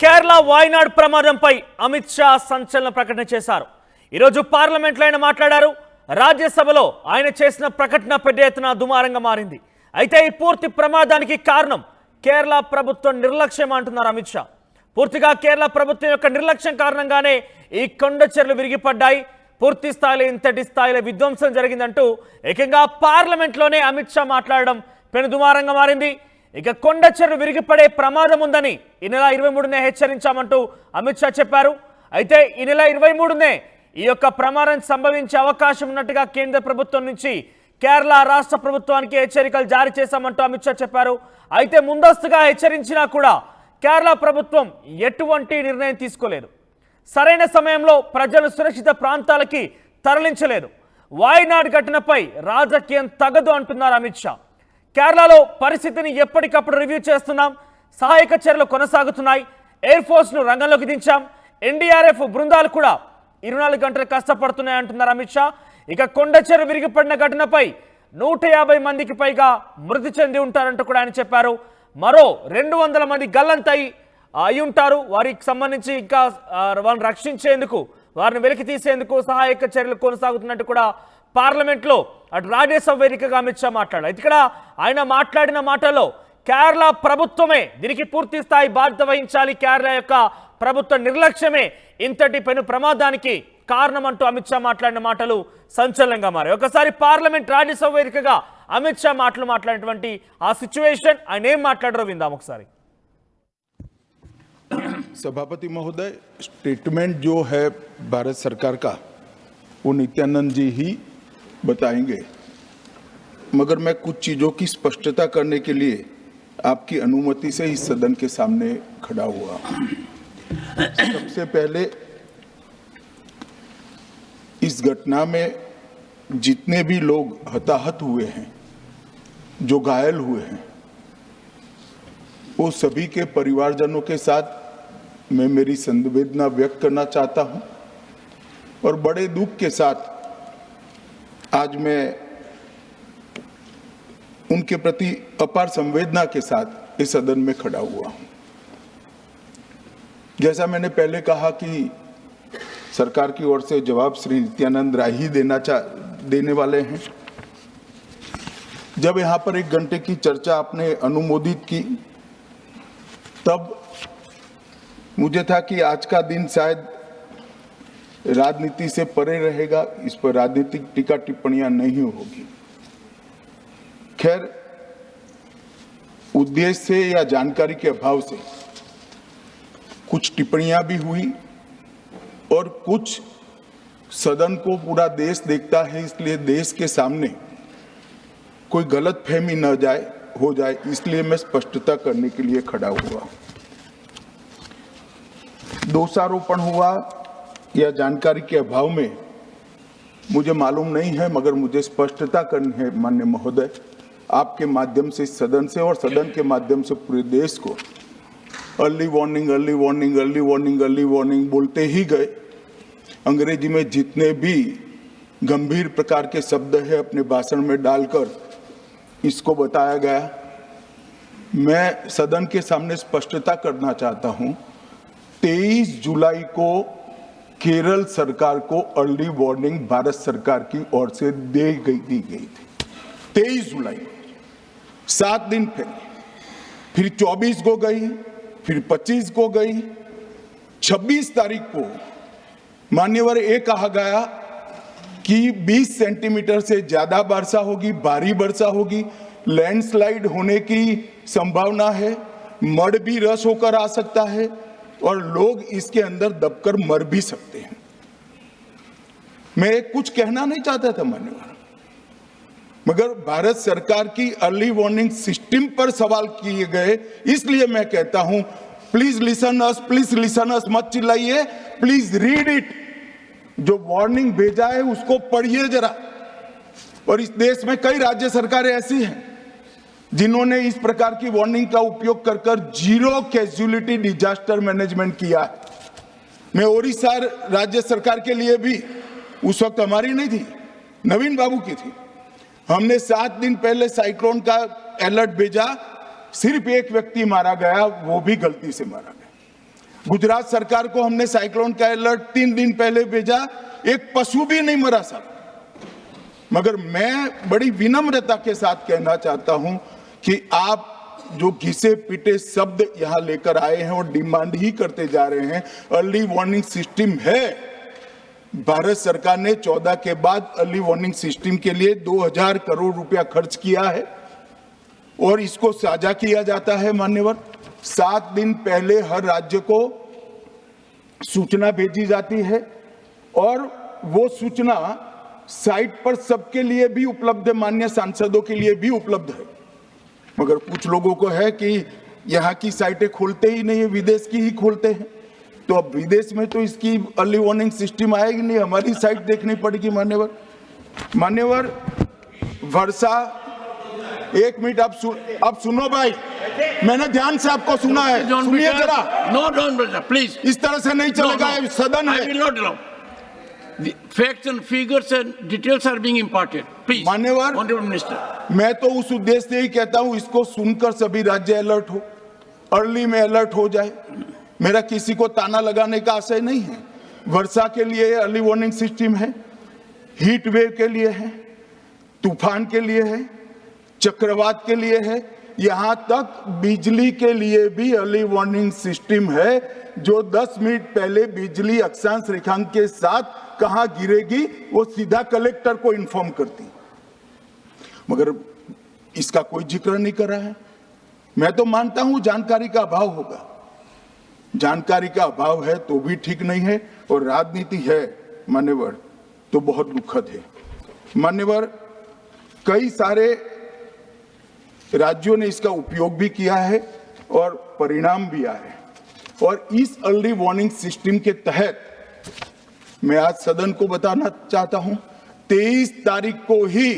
కేరళ వాయనాడ్ ప్రమాదంపై అమిత్ షా సంచలన ప్రకటన చేశారు. ఈరోజు పార్లమెంట్లో ఆయన మాట్లాడారు. రాజ్యసభలో ఆయన చేసిన ప్రకటన పెద్ద ఎత్తున దుమారంగా మారింది. అయితే ఈ పూర్తి ప్రమాదానికి కారణం కేరళ ప్రభుత్వం నిర్లక్ష్యం అంటున్నారు అమిత్ షా. పూర్తిగా కేరళ ప్రభుత్వం యొక్క నిర్లక్ష్యం కారణంగానే ఈ కొండ చర్యలు విరిగిపడ్డాయి. పూర్తి స్థాయిలో ఇంతటి స్థాయిలో విధ్వంసం జరిగిందంటూ ఏకంగా పార్లమెంట్లోనే అమిత్ షా మాట్లాడడం పెను దుమారంగా మారింది. ఇక కొండ చర్యలు విరిగిపడే ప్రమాదం ఉందని ఈ నెల 23నే హెచ్చరించామంటూ అమిత్ షా చెప్పారు. అయితే ఈ నెల 23నే ఈ యొక్క ప్రమాదం సంభవించే అవకాశం ఉన్నట్టుగా కేంద్ర ప్రభుత్వం నుంచి కేరళ రాష్ట్ర ప్రభుత్వానికి హెచ్చరికలు జారీ చేశామంటూ అమిత్ షా చెప్పారు. అయితే ముందస్తుగా హెచ్చరించినా కూడా కేరళ ప్రభుత్వం ఎటువంటి నిర్ణయం తీసుకోలేదు. సరైన సమయంలో ప్రజలు సురక్షిత ప్రాంతాలకి తరలించలేదు. వాయనాడ్ ఘటనపై రాజకీయం తగదు అంటున్నారు అమిత్ షా. కేరళలో పరిస్థితిని ఎప్పటికప్పుడు రివ్యూ చేస్తున్నాం. సహాయక చర్యలు కొనసాగుతున్నాయి. ఎయిర్ ఫోర్స్ను రంగంలోకి దించాం. ఎన్డీఆర్ఎఫ్ బృందాలు కూడా 24 గంటలు కష్టపడుతున్నాయి అంటున్నారు అమిత్ షా. ఇక కొండ చర్య విరిగిపడిన ఘటనపై 150 మందికి పైగా మృతి చెంది ఉంటారంటూ కూడా ఆయన చెప్పారు. మరో 200 మంది గల్లంతై అయి ఉంటారు. వారికి సంబంధించి ఇంకా వారిని రక్షించేందుకు, వారిని వెలికి తీసేందుకు సహాయక చర్యలు కొనసాగుతున్నట్టు కూడా పార్లమెంట్లో అటు రాజ్యసభ వేదికగా అమిత్ షా మాట్లాడారు. ఇక్కడ ఆయన మాట్లాడిన మాటల్లో కేరళ ప్రభుత్వమే దీనికి పూర్తి స్థాయి బాధ్యత వహించాలి. కేరళ యొక్క ప్రభుత్వ నిర్లక్ష్యమే ఇంతటి పెను ప్రమాదానికి కారణం అంటూ అమిత్ షా మాట్లాడిన మాటలు సంచలనంగా మారాయి. ఒకసారి పార్లమెంట్ రాజ్యసభ వేదికగా అమిత్ షా మాట్లాడినటువంటి ఆ సిచ్యువేషన్ ఆయన ఏం మాట్లాడారో విందాం ఒకసారి. सभापति महोदय, स्टेटमेंट जो है भारत सरकार का वो नित्यानंद जी ही बताएंगे, मगर मैं कुछ चीजों की स्पष्टता करने के लिए आपकी अनुमति से इस सदन के सामने खड़ा हुआ। सबसे पहले इस घटना में जितने भी लोग हताहत हुए हैं, जो घायल हुए हैं, वो सभी के परिवारजनों के साथ मैं मेरी संवेदना व्यक्त करना चाहता हूं और बड़े दुख के साथ आज मैं उनके प्रति अपार संवेदना के साथ इस सदन में खड़ा हुआ हूं। जैसा मैंने पहले कहा कि सरकार की ओर से जवाब श्री नित्यानंद राय ही देने वाले हैं। जब यहां पर 1 घंटे की चर्चा आपने अनुमोदित की, तब मुझे था कि आज का दिन शायद राजनीति से परे रहेगा, इस पर राजनीतिक टीका टिप्पणियां नहीं होगी। खैर, उद्देश्य से या जानकारी के अभाव से कुछ टिप्पणियां भी हुई और कुछ सदन को पूरा देश देखता है, इसलिए देश के सामने कोई गलतफहमी न हो जाए, इसलिए मैं स्पष्टता करने के लिए खड़ा हुआ। दोषारोपण हुआ या जानकारी के अभाव में मुझे मालूम नहीं है, मगर मुझे स्पष्टता करनी है माननीय महोदय, आपके माध्यम से सदन से और सदन के माध्यम से पूरे देश को। Early warning early warning early warning early warning बोलते ही गए। अंग्रेजी में जितने भी गंभीर प्रकार के शब्द है अपने भाषण में डालकर इसको बताया गया। मैं सदन के सामने स्पष्टता करना चाहता हूं, 23 जुलाई को केरल सरकार को अर्ली वार्निंग भारत सरकार की ओर से दी गई थी। 23 जुलाई, 7 दिन फिर 24 को गई, फिर 25 को गई, 26 तारीख को मान्यवर ये कहा गया कि 20 सेंटीमीटर से ज्यादा वर्षा होगी, भारी वर्षा होगी, लैंडस्लाइड होने की संभावना है, मड भी रस होकर आ सकता है और लोग इसके अंदर दबकर मर भी सकते हैं। मैं कुछ कहना नहीं चाहता था मान्यवर, मगर भारत सरकार की अर्ली वार्निंग सिस्टम पर सवाल किए गए, इसलिए मैं कहता हूं प्लीज लिसन अस, मत चिल्लाइए, प्लीज रीड इट। जो वार्निंग भेजा है उसको पढ़िए जरा। और इस देश में कई राज्य सरकारें ऐसी हैं जिन्होंने इस प्रकार की वार्निंग का उपयोग कर जीरो कैजुअलिटी डिजास्टर मैनेजमेंट किया है। मैं ओडिशा राज्य सरकार के लिए भी, उस वक्त हमारी नहीं थी, नवीन बाबू की थी, हमने 7 दिन पहले साइक्लोन का अलर्ट भेजा, सिर्फ एक व्यक्ति मारा गया, वो भी गलती से मारा गया। गुजरात सरकार को हमने साइक्लोन का अलर्ट 3 दिन पहले भेजा, एक पशु भी नहीं मरा साहब। मगर मैं बड़ी विनम्रता के साथ कहना चाहता हूं कि आप जो घिसे पीटे शब्द यहां लेकर आए हैं और डिमांड ही करते जा रहे हैं, अर्ली वार्निंग सिस्टम है। भारत सरकार ने 14 के बाद अर्ली वार्निंग सिस्टम के लिए 2000 करोड़ रुपया खर्च किया है और इसको साझा किया जाता है मान्यवर। 7 दिन पहले हर राज्य को सूचना भेजी जाती है और वो सूचना साइट पर सबके लिए भी उपलब्ध है, माननीय सांसदों के लिए भी उपलब्ध है। मगर कुछ लोगों को है कि यहाँ की साइटें खोलते ही नहीं है, विदेश की ही खोलते हैं। तो अब विदेश में तो इसकी अर्ली वार्निंग सिस्टम आएगी नहीं, हमारी साइट देखनी पड़ेगी मान्यवर। वर्षा, एक मिनट आप सुनो भाई, मैंने ध्यान से आपको सुना है, सुनिए जरा। नो प्लीज, इस तरह से नहीं चलेगा, सदन है। The facts and figures and details are being imparted. Please, मान्यवर, Honorable Minister. मैं तो उस उद्देश्य से ही कहता हूं इसको सुनकर सभी राज्य अलर्ट हो, अर्ली में अलर्ट हो जाए। मेरा किसी को ताना लगाने का आशय नहीं है। वर्षा के लिए अर्ली वार्निंग सिस्टम है, हीट वेव के लिए है, तूफान के लिए है, चक्रवात के लिए है, यहां तक बिजली के लिए भी अर्ली वार्निंग सिस्टम है, जो 10 मिनट पहले बिजली अक्षांश रेखांक के साथ कहां गिरेगी वो सीधा कलेक्टर को इन्फॉर्म करती, मगर इसका कोई जिक्र नहीं कर रहा है। मैं तो मानता हूं जानकारी का अभाव होगा, जानकारी का अभाव है तो भी ठीक नहीं है, और राजनीति है मान्यवर तो बहुत दुखद है मान्यवर। कई सारे राज्यों ने इसका उपयोग भी किया है और परिणाम भी आए, और इस अर्ली वार्निंग सिस्टम के तहत मैं आज सदन को बताना चाहता हूं, 23 तारीख को ही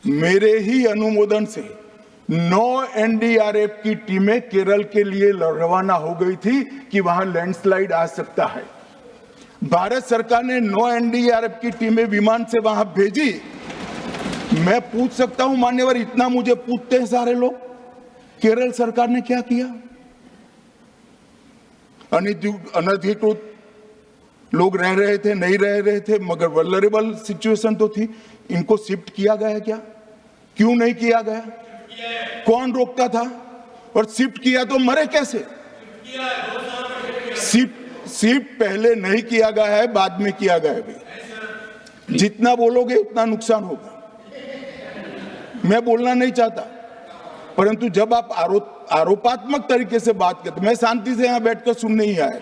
मेरे ही अनुमोदन से 9 एनडीआरएफ की टीमें केरल के लिए रवाना हो गई थी कि वहां लैंडस्लाइड आ सकता है। भारत सरकार ने 9 एनडीआरएफ की टीमें विमान से वहां भेजी। मैं पूछ सकता हूं मान्यवर, इतना मुझे पूछते हैं सारे लोग, केरल सरकार ने क्या किया? अनधिकृत लोग रह रहे थे, नहीं रह रहे थे, मगर वल्नरेबल सिचुएशन तो थी। इनको शिफ्ट किया गया क्या? क्यों नहीं किया गया? कौन रोकता था? और शिफ्ट किया तो मरे कैसे? शिफ्ट पहले नहीं किया गया है, बाद में किया गया है। जितना बोलोगे उतना नुकसान होगा। मैं बोलना नहीं चाहता, परंतु जब आप आरोपात्मक तरीके से बात करते, मैं शांति से यहाँ बैठकर सुनने ही आया।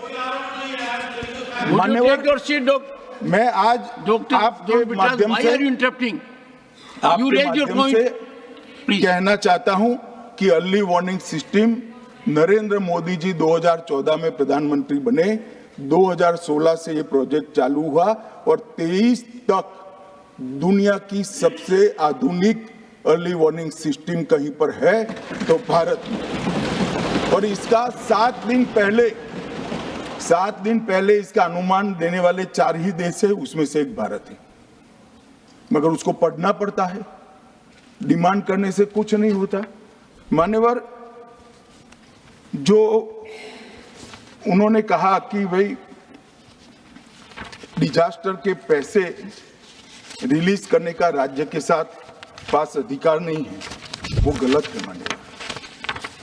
मान्यवर, मैं आज आपके माध्यम से कहना चाहता हूं कि early warning system Narendra Modi ji 2014 में प्रधानमंत्री बने, 2016 से ये प्रोजेक्ट चालू हुआ और 23 तक दुनिया की सबसे आधुनिक अर्ली वार्निंग सिस्टम कहीं पर है तो भारत में। और इसका 7 दिन पहले इसका अनुमान देने वाले 4 ही देश है, उसमें से एक भारत है। मगर उसको पढ़ना पड़ता है, डिमांड करने से कुछ नहीं होता। मान्यवर, जो उन्होंने कहा कि भाई डिजास्टर के पैसे रिलीज करने का राज्य के साथ पास अधिकार नहीं है, वो गलत है मान्यवर।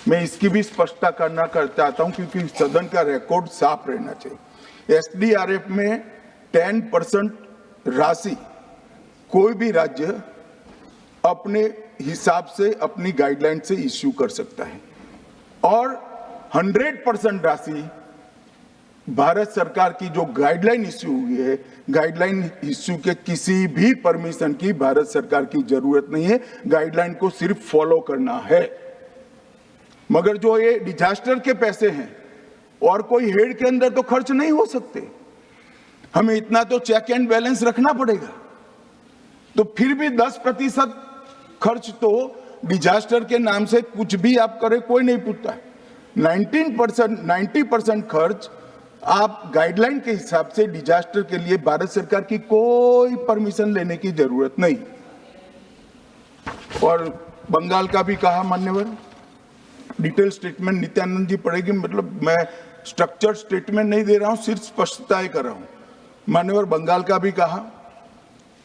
मैं इसकी भी स्पष्टता करना चाहता हूं क्योंकि सदन का रिकॉर्ड साफ रहना चाहिए। एसडीआरएफ में 10% राशि कोई भी राज्य अपने हिसाब से, अपनी गाइडलाइन से इश्यू कर सकता है, और 100% राशि भारत सरकार की जो गाइडलाइन इश्यू हुई है, गाइडलाइन इश्यू के किसी भी परमिशन की भारत सरकार की जरूरत नहीं है, गाइडलाइन को सिर्फ फॉलो करना है। मगर जो ये डिजास्टर के पैसे हैं और कोई हेड के अंदर तो खर्च नहीं हो सकते, हमें इतना तो चेक एंड बैलेंस रखना पड़ेगा। तो फिर भी 10% खर्च तो डिजास्टर के नाम से कुछ भी आप करें कोई नहीं पूछता है। 90% खर्च आप गाइडलाइन के हिसाब से डिजास्टर के लिए भारत सरकार की कोई परमिशन लेने की जरूरत नहीं। और बंगाल का भी कहा मान्यवर, डिटेल स्टेटमेंट नित्यानंद जी पढ़ेगी, मतलब मैं स्ट्रक्चर स्टेटमेंट नहीं दे रहा हूं, सिर्फ स्पष्टताएं कर रहा हूं। मान्यवर बंगाल का भी कहा,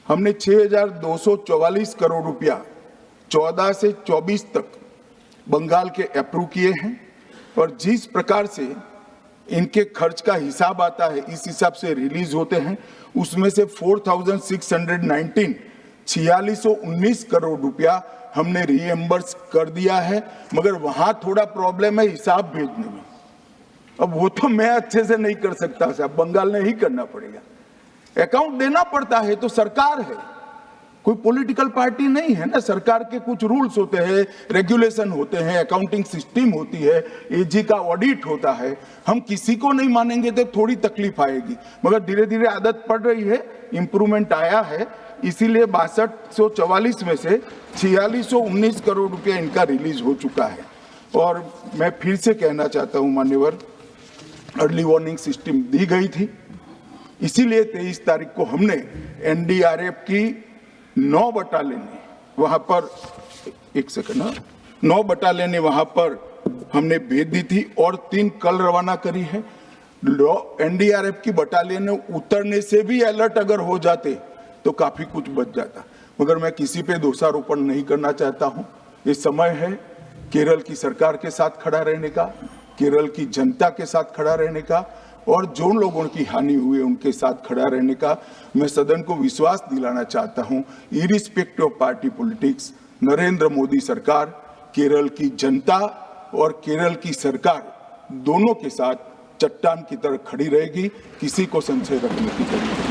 हमने 6,244 करोड़ रुपया 14 से 24 तक बंगाल के अप्रूव किए हैं और जिस प्रकार से इनके खर्च का हिसाब आता है इस हिसाब से रिलीज होते हैं, उसमें से 4,619 4619 करोड़ रुपया हमने रीएम्बर्स कर दिया है, मगर वहां थोड़ा प्रॉब्लम है हिसाब भेजने में। अब वो तो मैं अच्छे से नहीं कर सकता साहब, बंगाल ने ही करना पड़ेगा। अकाउंट देना पड़ता है तो सरकार है, कोई पॉलिटिकल पार्टी नहीं है ना। सरकार के कुछ रूल्स होते हैं, रेगुलेशन होते हैं, अकाउंटिंग सिस्टम होती है, एजी का ऑडिट होता है। हम किसी को नहीं मानेंगे तो थोड़ी तकलीफ आएगी, मगर धीरे धीरे आदत पड़ रही है, इंप्रूवमेंट आया है। इसीलिए 6244 में से 4619 करोड़ रुपया इनका रिलीज हो चुका है। और मैं फिर से कहना चाहता हूं मान्यवर, अर्ली वार्निंग सिस्टम दी गई थी, इसीलिए 23 तारीख को हमने एनडीआरएफ की 9 बटालियन वहां पर 9 बटालियन वहां पर हमने भेज दी थी और 3 कल रवाना करी है। एनडीआरएफ की बटालियन उतरने से भी अलर्ट अगर हो जाते तो काफी कुछ बच जाता, मगर मैं किसी पे दोषारोपण नहीं करना चाहता हूं। ये समय है केरल की सरकार के साथ खड़ा रहने का, केरल की जनता के साथ खड़ा रहने का और जो लोगों की हानि हुई है उनके साथ खड़ा रहने का। मैं सदन को विश्वास दिलाना चाहता हूं, irrespective of party politics, Narendra Modi सरकार केरल की जनता और केरल की सरकार दोनों के साथ चट्टान की तरह खड़ी रहेगी, किसी को संशय रखने की जरूरत नहीं।